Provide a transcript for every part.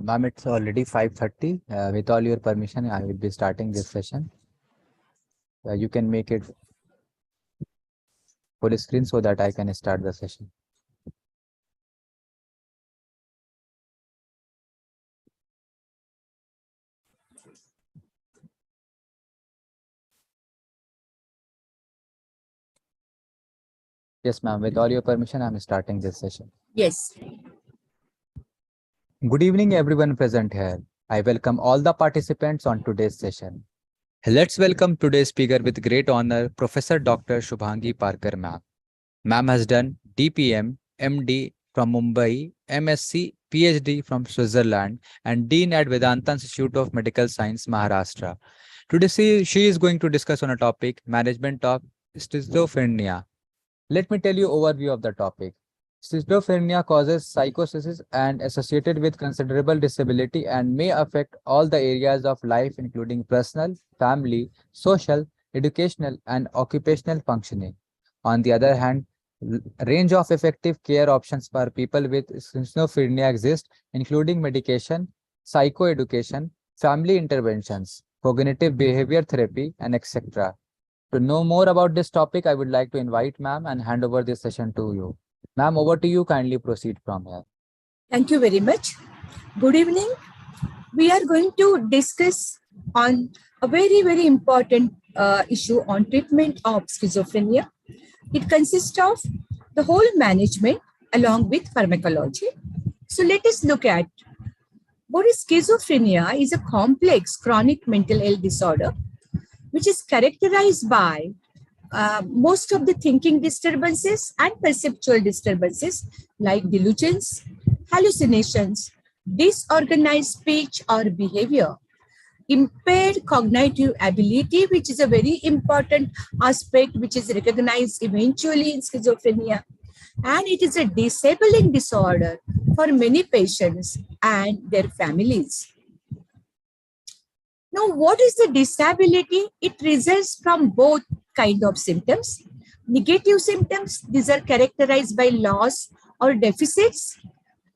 Ma'am, it's already 5:30. With all your permission, I will be starting this session. You can make it full screen so that I can start the session. Yes, ma'am. With all your permission, I'm starting this session. Yes. Good evening, everyone present here. I welcome all the participants on today's session. Let's welcome today's speaker with great honor, Professor Dr. Shubhangi Parker, ma'am. Ma'am has done DPM, MD from Mumbai, MSc, PhD from Switzerland, and Dean at Vedanta Institute of Medical Science, Maharashtra. Today, she is going to discuss on a topic, management of schizophrenia. Let me tell you overview of the topic. Schizophrenia causes psychosis and associated with considerable disability and may affect all the areas of life including personal, family, social, educational and occupational functioning. On the other hand, range of effective care options for people with schizophrenia exist, including medication, psychoeducation, family interventions, cognitive behavior therapy, and etc. To know more about this topic, I would like to invite ma'am and hand over this session to you. Ma'am, over to you. Kindly proceed from here. Thank you very much. Good evening. We are going to discuss on a very, very important issue on treatment of schizophrenia. It consists of the whole management along with pharmacology. So let us look at what is schizophrenia. Is a complex chronic mental health disorder which is characterized by most of the thinking disturbances and perceptual disturbances like delusions, hallucinations, disorganized speech or behavior, impaired cognitive ability, which is a very important aspect which is recognized eventually in schizophrenia, and it is a disabling disorder for many patients and their families. Now, what is the disability? It results from both kind of symptoms. Negative symptoms, these are characterized by loss or deficits.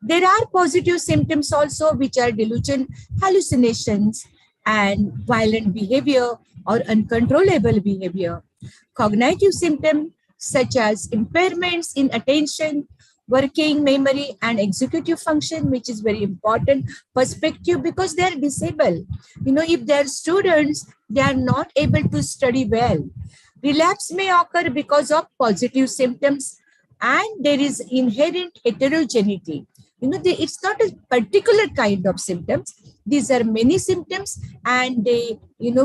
There are positive symptoms also, which are delusion, hallucinations, and violent behavior or uncontrollable behavior. Cognitive symptoms such as impairments in attention, working memory, and executive function, which is very important perspective because they are disabled. If they are students, they are not able to study well. Relapse may occur because of positive symptoms, and there is inherent heterogeneity. It's not a particular kind of symptoms. These are many symptoms, and they,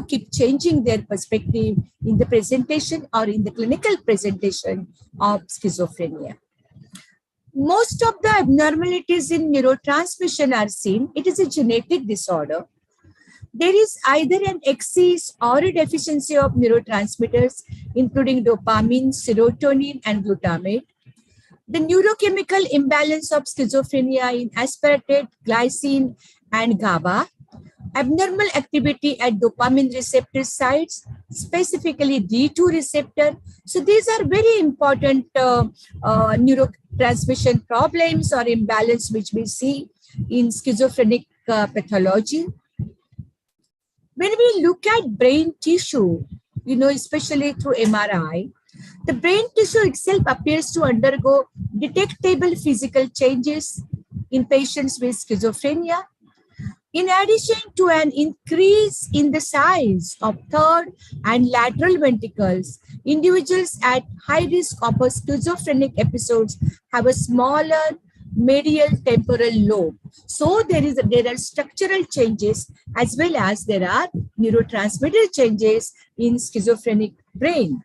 keep changing their perspective in the presentation or in the clinical presentation of schizophrenia. Most of the abnormalities in neurotransmission are seen. It is a genetic disorder. There is either an excess or a deficiency of neurotransmitters, including dopamine, serotonin, and glutamate. The neurochemical imbalance of schizophrenia in aspartate, glycine, and GABA. Abnormal activity at dopamine receptor sites, specifically D2 receptor. So these are very important neurotransmission problems or imbalance which we see in schizophrenic pathology. When we look at brain tissue, especially through MRI, the brain tissue itself appears to undergo detectable physical changes in patients with schizophrenia. In addition to an increase in the size of third and lateral ventricles, individuals at high risk of a schizophrenic episodes have a smaller medial temporal lobe. So there are structural changes as well as there are neurotransmitter changes in schizophrenic brain.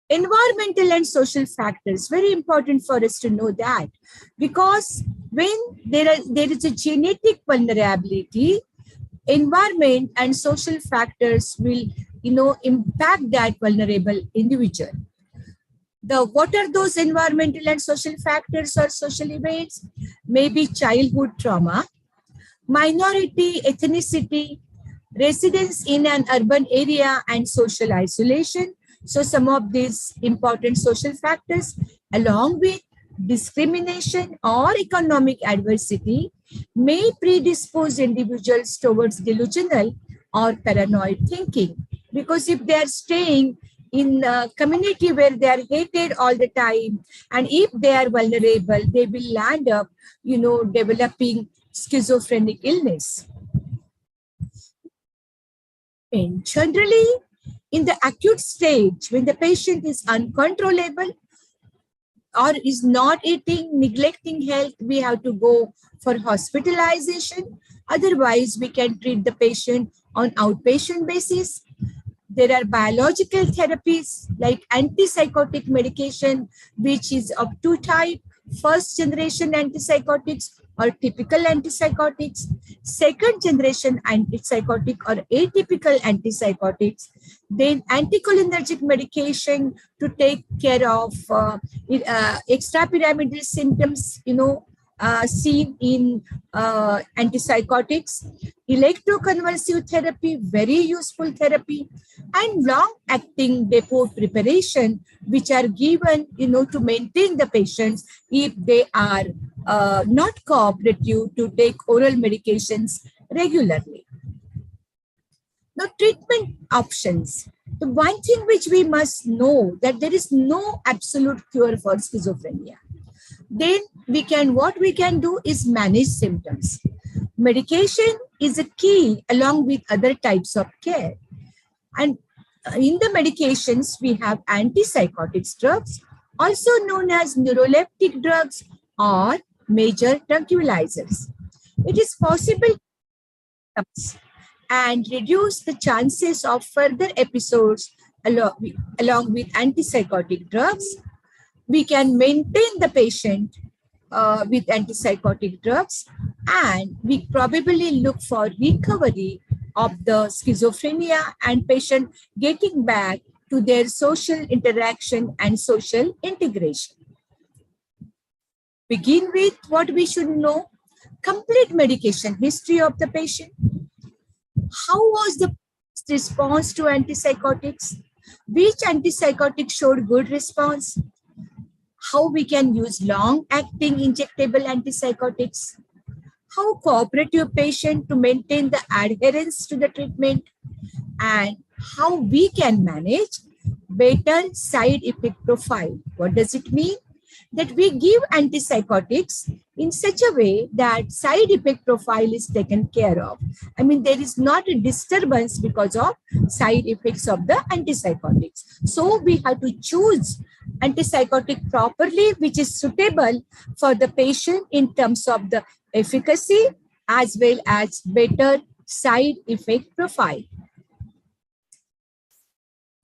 Environmental and social factors, very important for us to know that, because when there is a genetic vulnerability, environment and social factors will impact that vulnerable individual. What are those environmental and social factors or social events? Maybe childhood trauma, minority ethnicity, residence in an urban area, and social isolation. So some of these important social factors, along with discrimination, or economic adversity may predispose individuals towards delusional or paranoid thinking. Because if they are staying in a community where they are hated all the time, and if they are vulnerable, they will land up, developing schizophrenic illness. And generally, in the acute stage, when the patient is uncontrollable or is not eating, neglecting health, we have to go for hospitalization. Otherwise, we can treat the patient on outpatient basis. There are biological therapies like antipsychotic medication, which is of two types: first generation antipsychotics or typical antipsychotics, second generation antipsychotic or atypical antipsychotics, then anticholinergic medication to take care of extrapyramidal symptoms, seen in antipsychotics, electroconvulsive therapy, very useful therapy, and long-acting depot preparation, which are given, to maintain the patients if they are not cooperative to take oral medications regularly. Now, treatment options. The one thing which we must know that there is no absolute cure for schizophrenia. Then what we can do is manage symptoms. Medication is a key along with other types of care. And in the medications, we have antipsychotic drugs, also known as neuroleptic drugs or major tranquilizers. It is possible and reduce the chances of further episodes along with antipsychotic drugs. We can maintain the patient with antipsychotic drugs, and we probably look for recovery of the schizophrenia and patient getting back to their social interaction and social integration. Begin with what we should know: complete medication history of the patient. How was the response to antipsychotics? Which antipsychotic showed good response? How we can use long-acting injectable antipsychotics? How cooperative patient to maintain the adherence to the treatment? And how we can manage better side effect profile. What does it mean? That we give antipsychotics in such a way that side effect profile is taken care of. I mean, there is not a disturbance because of side effects of the antipsychotics. So we have to choose antipsychotic properly, which is suitable for the patient in terms of the efficacy as well as better side effect profile.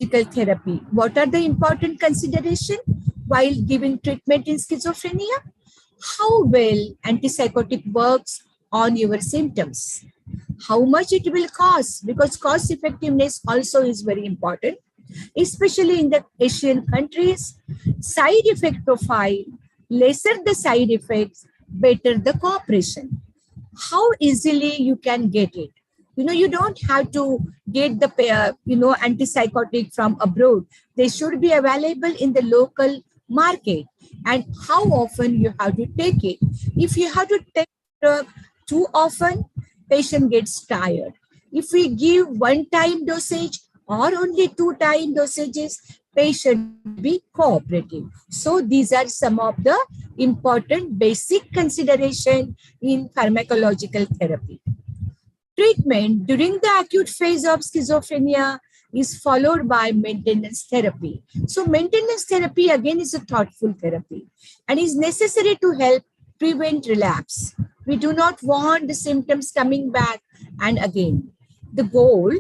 Therapy. What are the important considerations while giving treatment in schizophrenia? How well antipsychotic works on your symptoms? How much it will cost? Because cost effectiveness also is very important, especially in the Asian countries. Side effect profile, lesser the side effects, better the cooperation. How easily you can get it? You don't have to get the, antipsychotic from abroad. They should be available in the local market. And how often you have to take it? If you have to take it too often, patient gets tired. If we give one-time dosage or only two-time dosages, patient be cooperative. So these are some of the important basic consideration in pharmacological therapy. Treatment during the acute phase of schizophrenia is followed by maintenance therapy. So maintenance therapy again is a thoughtful therapy and is necessary to help prevent relapse. We do not want the symptoms coming back and again. The goal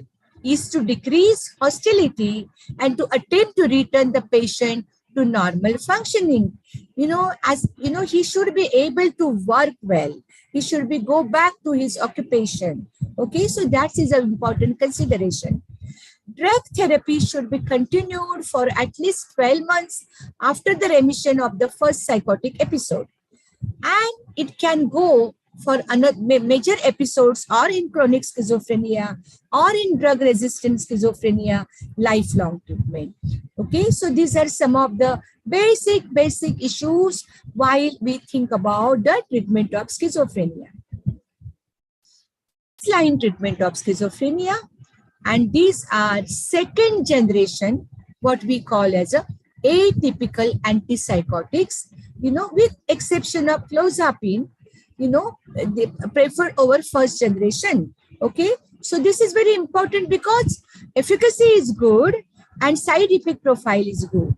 is to decrease hostility and to attempt to return the patient to normal functioning. He should be able to work well. He should be go back to his occupation. Okay, so that is an important consideration. Drug therapy should be continued for at least 12 months after the remission of the first psychotic episode. And it can go for major episodes or in chronic schizophrenia or in drug resistant schizophrenia, lifelong treatment. Okay, so these are some of the basic issues while we think about the treatment of schizophrenia. Line treatment of schizophrenia, and these are second generation, what we call as a atypical antipsychotics, with exception of clozapine, they prefer over first generation. Okay, so this is very important because efficacy is good and side effect profile is good.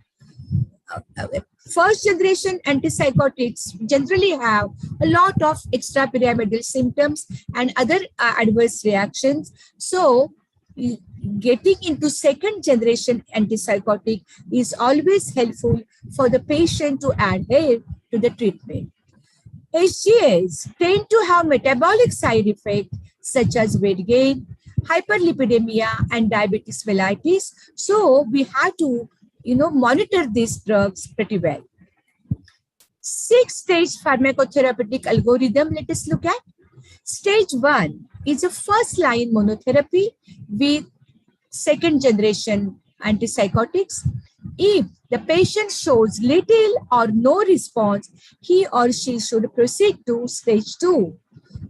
First generation antipsychotics generally have a lot of extrapyramidal symptoms and other adverse reactions. So getting into second generation antipsychotic is always helpful for the patient to adhere to the treatment. HGAs tend to have metabolic side effects such as weight gain, hyperlipidemia, and diabetes mellitus. So we have to, monitor these drugs pretty well. 6-stage pharmacotherapeutic algorithm, let us look at. Stage 1 is a first-line monotherapy with second generation antipsychotics. If the patient shows little or no response, he or she should proceed to stage 2,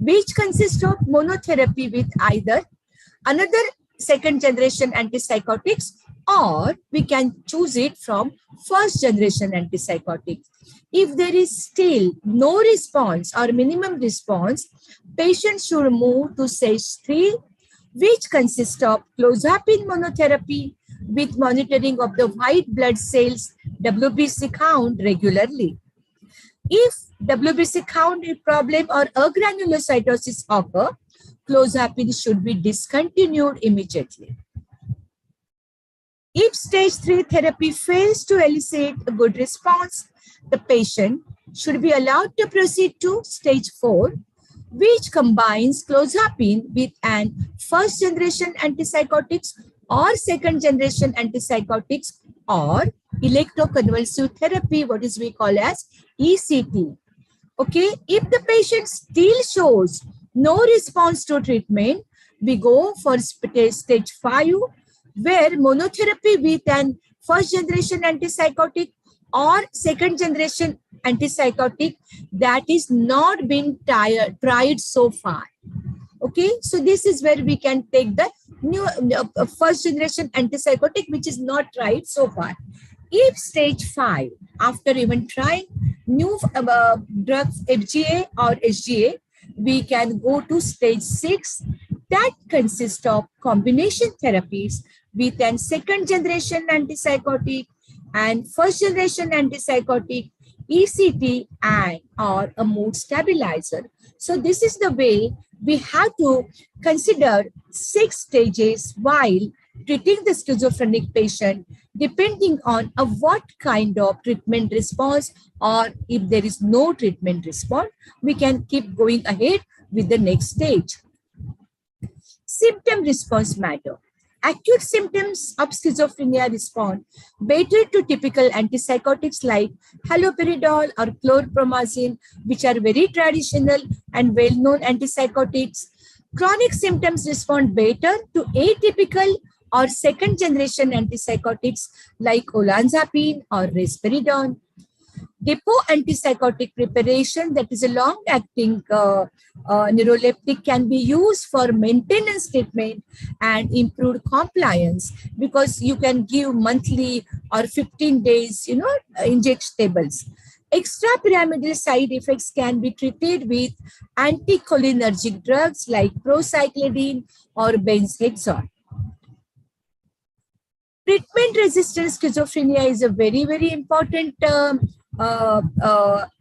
which consists of monotherapy with either another second generation antipsychotics, or we can choose it from first generation antipsychotics. If there is still no response or minimum response, patient should move to stage 3, which consists of clozapine monotherapy with monitoring of the white blood cells WBC count regularly. If WBC count problem or agranulocytosis occur, clozapine should be discontinued immediately. If stage 3 therapy fails to elicit a good response, the patient should be allowed to proceed to stage 4, which combines clozapine with an first generation antipsychotics or second generation antipsychotics or electroconvulsive therapy, what is we call as ECT. Okay, if the patient still shows no response to treatment, we go for stage 5, where monotherapy with an first generation antipsychotic or second generation antipsychotic that is not been tried so far. Okay, so this is where we can take the new first generation antipsychotic which is not tried so far. If stage 5, after even trying new drugs, FGA or SGA, we can go to stage 6, that consists of combination therapies with an second generation antipsychotic and first generation antipsychotic, ECT, and or a mood stabilizer. So this is the way we have to consider 6 stages while treating the schizophrenic patient, depending on what kind of treatment response, or if there is no treatment response, we can keep going ahead with the next stage. Symptom response matter. Acute symptoms of schizophrenia respond better to typical antipsychotics like haloperidol or chlorpromazine, which are very traditional and well-known antipsychotics. Chronic symptoms respond better to atypical or second-generation antipsychotics like olanzapine or risperidone. Depot antipsychotic preparation, that is a long-acting neuroleptic, can be used for maintenance treatment and improved compliance because you can give monthly or 15 days, injectables. Extrapyramidal side effects can be treated with anticholinergic drugs like procyclidine or benzhexol. Treatment-resistant schizophrenia is a very, very important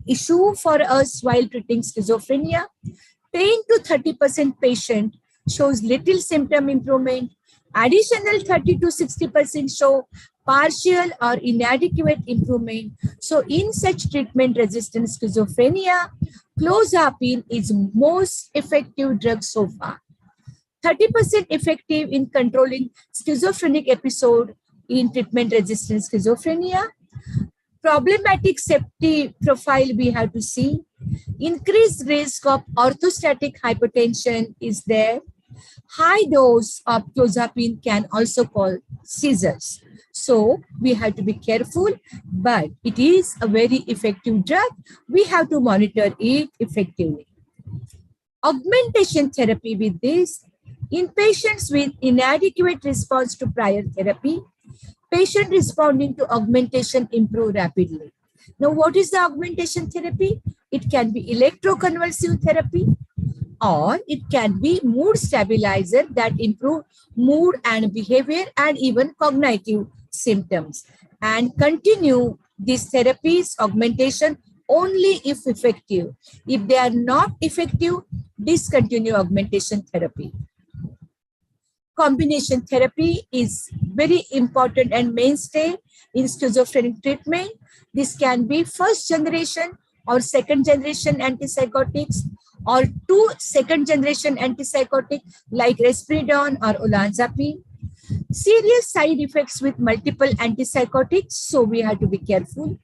issue for us while treating schizophrenia. 10 to 30% patient shows little symptom improvement. Additional 30 to 60% show partial or inadequate improvement. So in such treatment-resistant schizophrenia, clozapine is most effective drug so far. 30% effective in controlling schizophrenic episode in treatment-resistant schizophrenia. Problematic safety profile we have to see. Increased risk of orthostatic hypotension is there. High dose of clozapine can also cause seizures. So we have to be careful, but it is a very effective drug. We have to monitor it effectively. Augmentation therapy with this, in patients with inadequate response to prior therapy, patient responding to augmentation improve rapidly. Now, what is the augmentation therapy? It can be electroconvulsive therapy, or it can be mood stabilizer that improve mood and behavior and even cognitive symptoms. And continue these therapies, augmentation, only if effective. If they are not effective, discontinue augmentation therapy. Combination therapy is very important and mainstay in schizophrenic treatment. This can be first generation or second generation antipsychotics, or two second generation antipsychotic like risperidone or olanzapine. Serious side effects with multiple antipsychotics, so we have to be careful.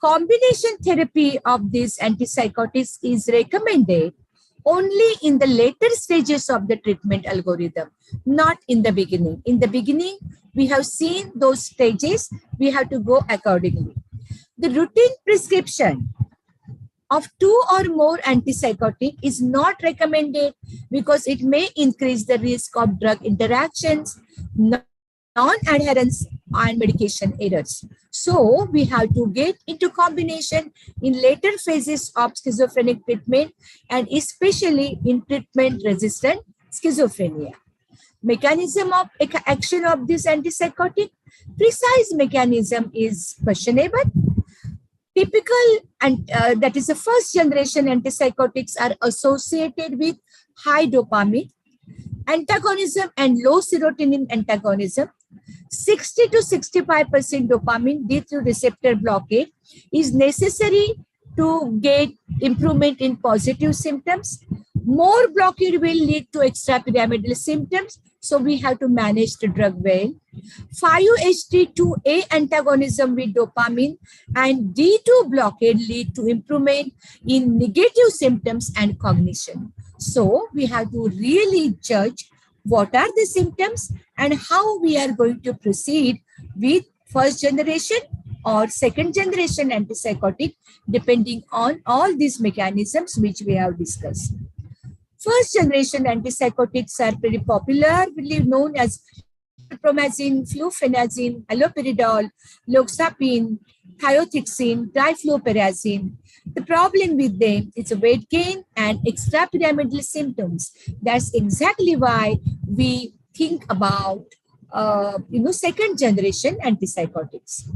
Combination therapy of these antipsychotics is recommended only in the later stages of the treatment algorithm, not in the beginning. In the beginning, we have seen those stages, we have to go accordingly. The routine prescription of two or more antipsychotic is not recommended because it may increase the risk of drug interactions, non-adherence, and medication errors. So we have to get into combination in later phases of schizophrenic treatment, and especially in treatment-resistant schizophrenia. Mechanism of action of this antipsychotic, precise mechanism is questionable. Typical, and that is the first generation antipsychotics are associated with high dopamine antagonism and low serotonin antagonism. 60 to 65% dopamine D3 receptor blockade is necessary to get improvement in positive symptoms. More blockade will lead to extrapyramidal symptoms, so we have to manage the drug well. 5-HT2A antagonism with dopamine and D2 blockade lead to improvement in negative symptoms and cognition. So we have to really judge what are the symptoms and how we are going to proceed with first generation or second generation antipsychotic, depending on all these mechanisms which we have discussed. First generation antipsychotics are very popularly known as chlorpromazine, fluphenazine, haloperidol, loxapine, thiothixine, difluoperazine. The problem with them is a weight gain and extrapyramidal symptoms. That's exactly why we think about second generation antipsychotics.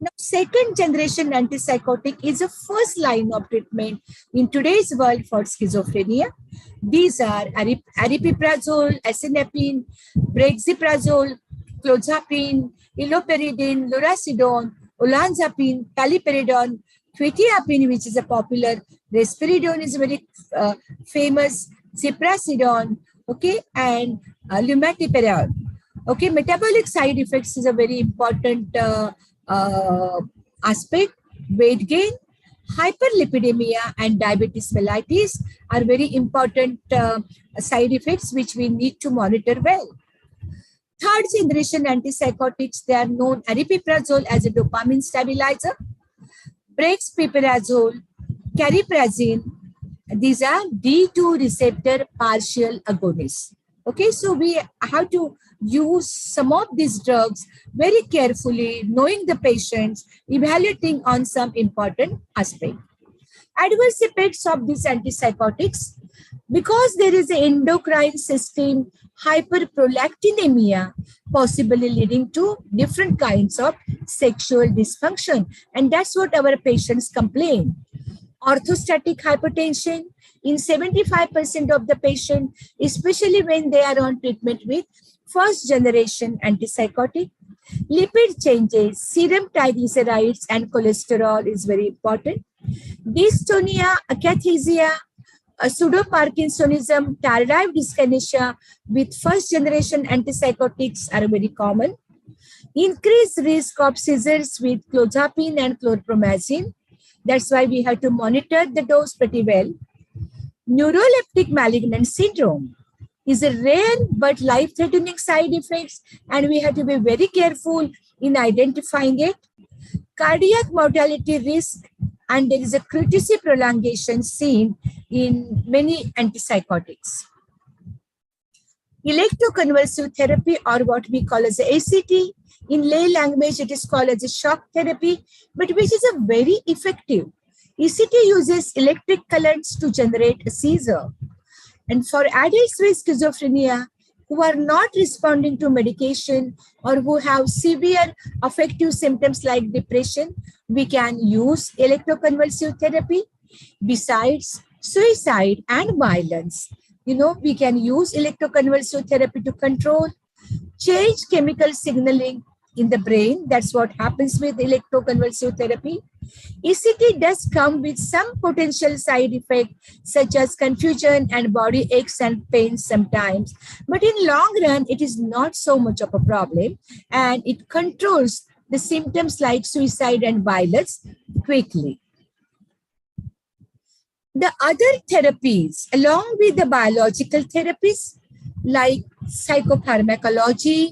Now, second generation antipsychotic is a first line of treatment in today's world for schizophrenia. These are aripiprazole, asenapine, brexpiprazole, clozapine, iloperidine, lurasidone, olanzapine, paliperidone, quetiapine, which is a popular, risperidone is very famous, ziprasidone, okay, and lumateperone. Okay, metabolic side effects is a very important aspect. Weight gain, hyperlipidemia, and diabetes mellitus are very important side effects which we need to monitor well. Third generation antipsychotics, they are known aripiprazole as a dopamine stabilizer, brexpiprazole, cariprazine. These are D2 receptor partial agonists. Okay, so we have to use some of these drugs very carefully, knowing the patients, evaluating on some important aspect. Adverse effects of these antipsychotics, because there is an endocrine system hyperprolactinemia, possibly leading to different kinds of sexual dysfunction, and that's what our patients complain. Orthostatic hypertension in 75% of the patient, especially when they are on treatment with first generation antipsychotic. Lipid changes, serum triglycerides and cholesterol is very important. Dystonia, akathisia, pseudoparkinsonism, tardive dyskinesia with first generation antipsychotics are very common. Increased risk of seizures with clozapine and chlorpromazine. That's why we have to monitor the dose pretty well. Neuroleptic malignant syndrome is a rare but life-threatening side effects, and we have to be very careful in identifying it. Cardiac mortality risk, and there is a QTc prolongation seen in many antipsychotics. Electroconvulsive therapy, or what we call as ACT, in lay language it is called as a shock therapy, but which is a very effective. ECT uses electric currents to generate a seizure. And for adults with schizophrenia who are not responding to medication or who have severe affective symptoms like depression, we can use electroconvulsive therapy. Besides suicide and violence, we can use electroconvulsive therapy to control, change chemical signaling in the brain. That's what happens with electroconvulsive therapy. ECT does come with some potential side effects such as confusion and body aches and pains sometimes. But in long run, it is not so much of a problem, and it controls the symptoms like suicide and violence quickly. The other therapies, along with the biological therapies like psychopharmacology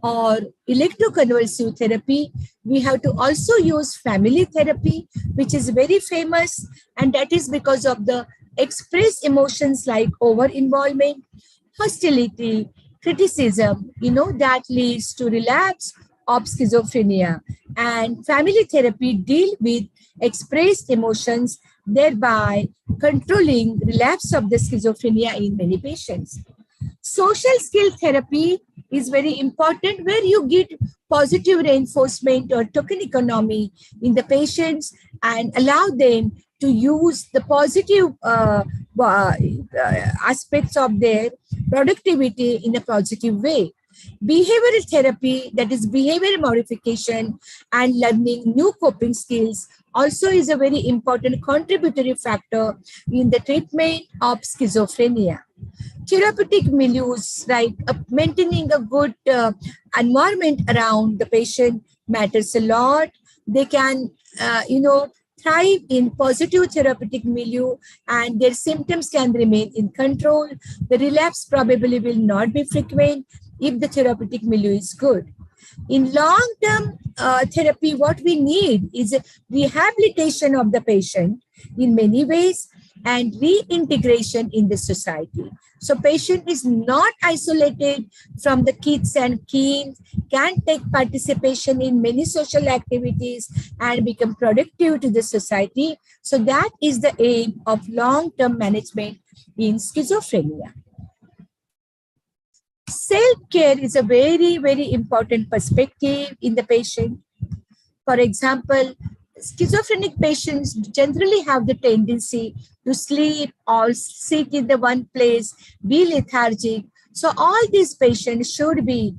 or electroconvulsive therapy, we have to also use family therapy, which is very famous, and that is because of the expressed emotions like over-involvement, hostility, criticism, that leads to relapse of schizophrenia. And family therapy deal with expressed emotions, thereby controlling relapse of the schizophrenia in many patients. Social skill therapy is very important, where you get positive reinforcement or token economy in the patients and allow them to use the positive aspects of their productivity in a positive way. Behavioral therapy, that is behavior modification and learning new coping skills, also is a very important contributory factor in the treatment of schizophrenia. Therapeutic milieus, like maintaining a good environment around the patient matters a lot. They can, thrive in positive therapeutic milieu, and their symptoms can remain in control. The relapse probably will not be frequent if the therapeutic milieu is good. In long-term therapy, what we need is a rehabilitation of the patient in many ways and reintegration in the society. So patient is not isolated from the kids and teens, can take participation in many social activities and become productive to the society. So that is the aim of long-term management in schizophrenia. Self-care is a very, very important perspective in the patient. For example, schizophrenic patients generally have the tendency to sleep or sit in the one place, be lethargic. So all these patients should be,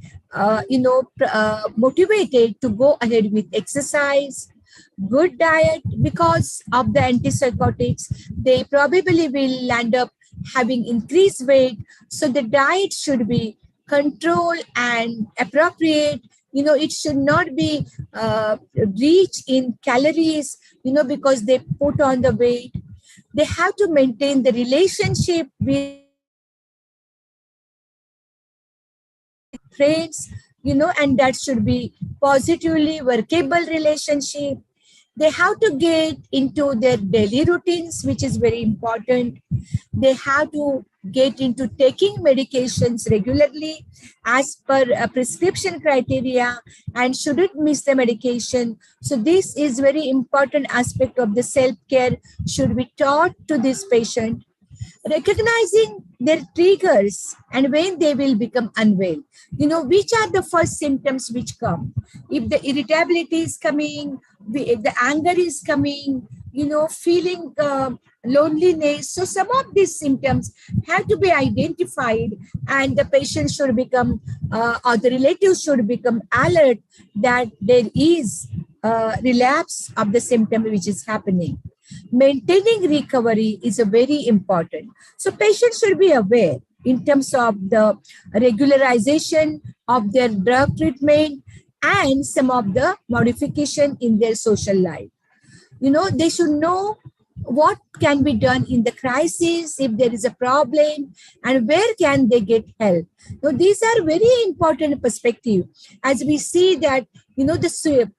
motivated to go ahead with exercise, good diet. Because of the antipsychotics, they probably will land up having increased weight. So the diet should be controlled and appropriate. It should not be rich in calories, because they put on the weight. They have to maintain the relationship with friends, and that should be positively workable relationship. They have to get into their daily routines, which is very important. They have to get into taking medications regularly as per a prescription criteria and shouldn't miss the medication. So this is very important aspect of the self-care should be taught to this patient. Recognizing their triggers and when they will become unwell. Which are the first symptoms which come? If the irritability is coming, if the anger is coming, feeling loneliness. So some of these symptoms have to be identified, and the patient should become, or the relatives should become alert that there is relapse of the symptom which is happening. Maintaining recovery is a very important. So patients should be aware in terms of the regularization of their drug treatment and some of the modification in their social life. They should know what can be done in the crisis if there is a problem, and where can they get help. Now, these are very important perspective, as we see that the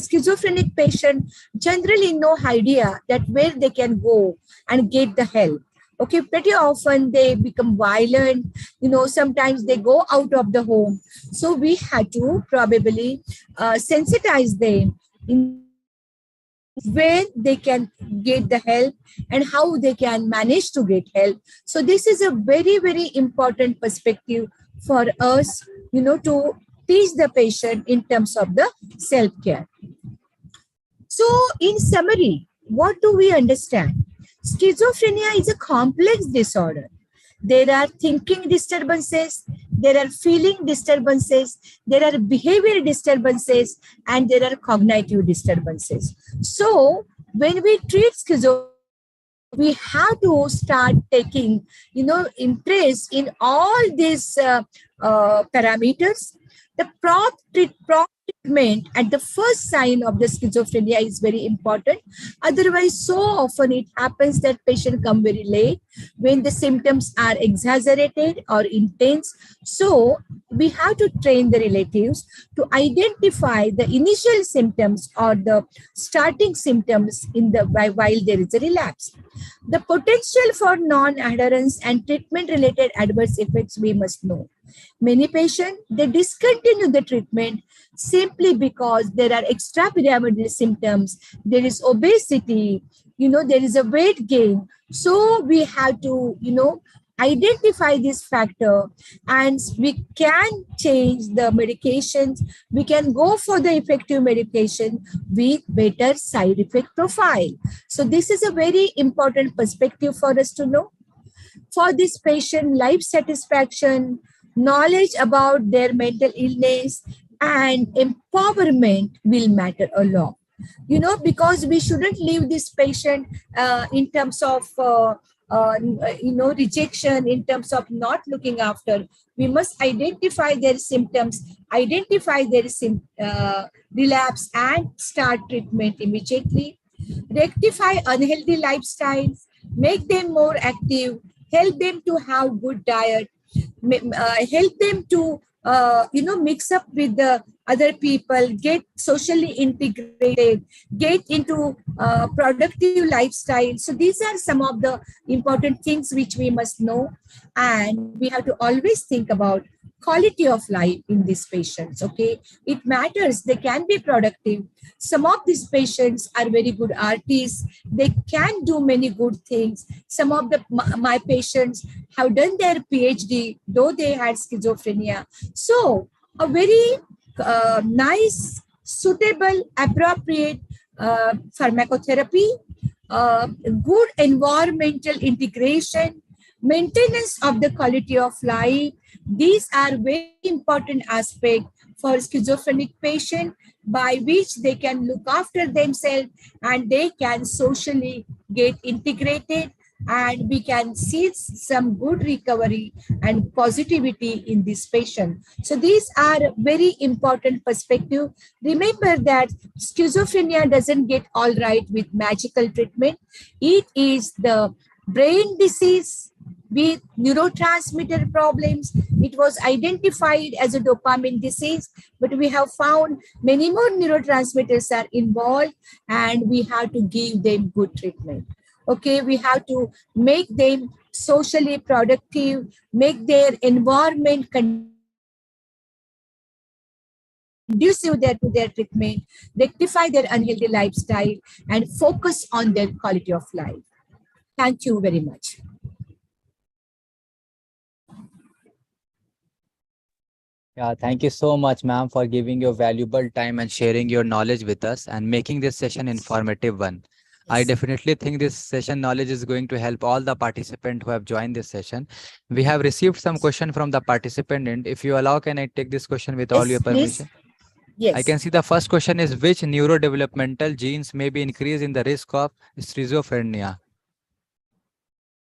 schizophrenic patient generally no idea that where they can go and get the help. Okay, pretty often they become violent. Sometimes they go out of the home. So we had to probably sensitize them in where they can get the help and how they can manage to get help. So this is a very, very important perspective for us, to teach the patient in terms of the self-care. So in summary, what do we understand? Schizophrenia is a complex disorder. There are thinking disturbances, there are feeling disturbances, there are behavior disturbances, and there are cognitive disturbances. So when we treat schizophrenia, we have to start taking, interest in all these parameters. The prompt treatment at the first sign of the schizophrenia is very important. Otherwise, so often it happens that patient come very late when the symptoms are exaggerated or intense. So we have to train the relatives to identify the initial symptoms or the starting symptoms while there is a relapse. The potential for non-adherence and treatment-related adverse effects we must know. Many patients, they discontinue the treatment simply because there are extrapyramidal symptoms, there is obesity, there is a weight gain. So we have to, identify this factor, and we can change the medications. We can go for the effective medication with better side effect profile. So this is a very important perspective for us to know. For this patient, life satisfaction, knowledge about their mental illness, and empowerment will matter a lot. Because we shouldn't leave this patient in terms of rejection, in terms of not looking after. We must identify their symptoms, identify their relapse, and start treatment immediately. Rectify unhealthy lifestyles, make them more active, help them to have good diet, help them to mix up with the other people, get socially integrated, get into productive lifestyle. So these are some of the important things which we must know, and we have to always think about quality of life in these patients. Okay, it matters. They can be productive. Some of these patients are very good artists. They can do many good things. Some of my patients have done their PhD, though they had schizophrenia. So a very nice, suitable, appropriate pharmacotherapy, good environmental integration, maintenance of the quality of life. These are very important aspects for schizophrenic patient, by which they can look after themselves and they can socially get integrated, and we can see some good recovery and positivity in this patient. So these are very important perspective. Remember that schizophrenia doesn't get all right with magical treatment. It is the brain disease with neurotransmitter problems. It was identified as a dopamine disease, but we have found many more neurotransmitters are involved, and we have to give them good treatment. Okay, we have to make them socially productive, make their environment conducive there to their treatment, rectify their unhealthy lifestyle, and focus on their quality of life. Thank you very much. Yeah, thank you so much, ma'am, for giving your valuable time and sharing your knowledge with us and making this session informative one. I definitely think this session knowledge is going to help all the participants who have joined this session. We have received some question from the participant, and if you allow, can I take this question with all Yes, your please. permission? I Yes. can see the first question is, which neurodevelopmental genes may be increased in the risk of schizophrenia?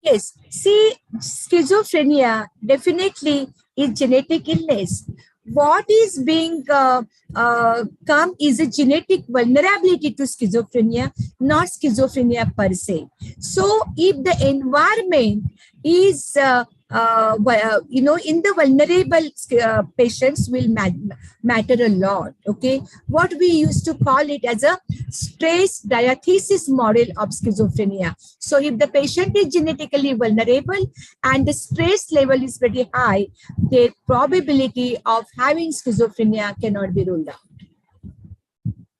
Yes. See, schizophrenia definitely is genetic illness. what is being come is a genetic vulnerability to schizophrenia, not schizophrenia per se. So if the environment is in the vulnerable patients will matter a lot. Okay, what we used to call it as a stress diathesis model of schizophrenia. So if the patient is genetically vulnerable and the stress level is very high, the probability of having schizophrenia cannot be ruled out.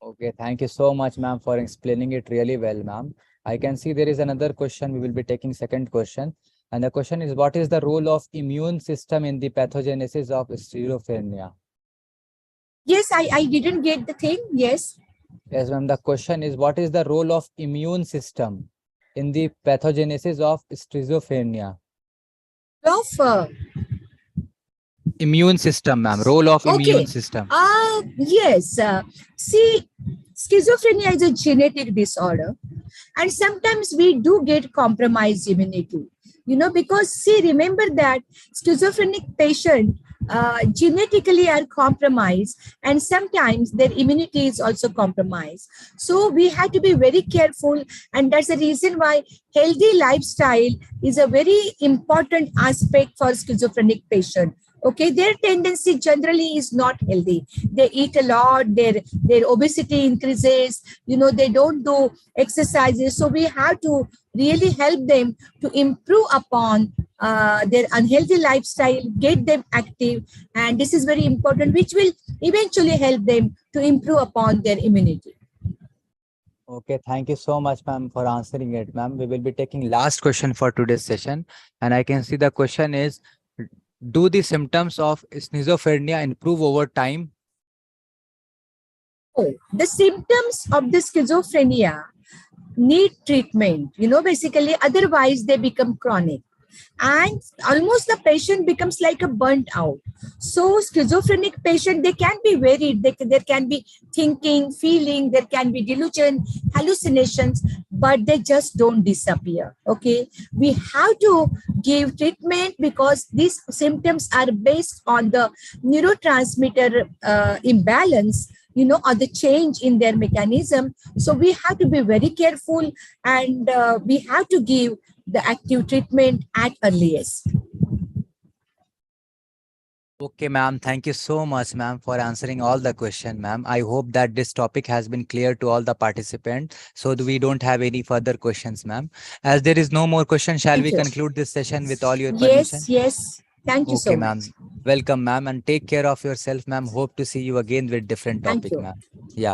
Okay, thank you so much, ma'am, for explaining it really well, ma'am. I can see there is another question. We will be taking second question. And the question is, what is the role of immune system in the pathogenesis of schizophrenia? Yes, I didn't get the thing. Yes. Yes, ma'am. The question is, what is the role of immune system in the pathogenesis of schizophrenia? Of Immune system, ma'am. Role of immune okay. system. Yes. See, schizophrenia is a genetic disorder, and sometimes we do get compromised immunity. Because see, remember that schizophrenic patient genetically are compromised, and sometimes their immunity is also compromised. So we have to be very careful, and that's the reason why healthy lifestyle is a very important aspect for schizophrenic patient. Okay, their tendency generally is not healthy. They eat a lot, their obesity increases, they don't do exercises. So we have to really help them to improve upon their unhealthy lifestyle, get them active, and this is very important, which will eventually help them to improve upon their immunity. Okay, thank you so much, ma'am, for answering it, ma'am. We will be taking last question for today's session. And I can see the question is, do the symptoms of schizophrenia improve over time? Oh, the symptoms of the schizophrenia need treatment, basically, otherwise they become chronic. And almost the patient becomes like a burnt out. So schizophrenic patient, they can be varied. There can be thinking, feeling, there can be delusion, hallucinations, but they just don't disappear. Okay, we have to give treatment because these symptoms are based on the neurotransmitter imbalance, or the change in their mechanism. So we have to be very careful, and we have to give the active treatment at earliest. Okay, ma'am. Thank you so much, ma'am, for answering all the question, ma'am. I hope that this topic has been clear to all the participants, so that we don't have any further questions, ma'am. As there is no more question, shall Thank we you. conclude this session with all your permission? Yes. Thank you Okay, so much. ma'am. Welcome, ma'am, and take care of yourself, ma'am. Hope to see you again with different Thank topic, you. ma'am. Yeah.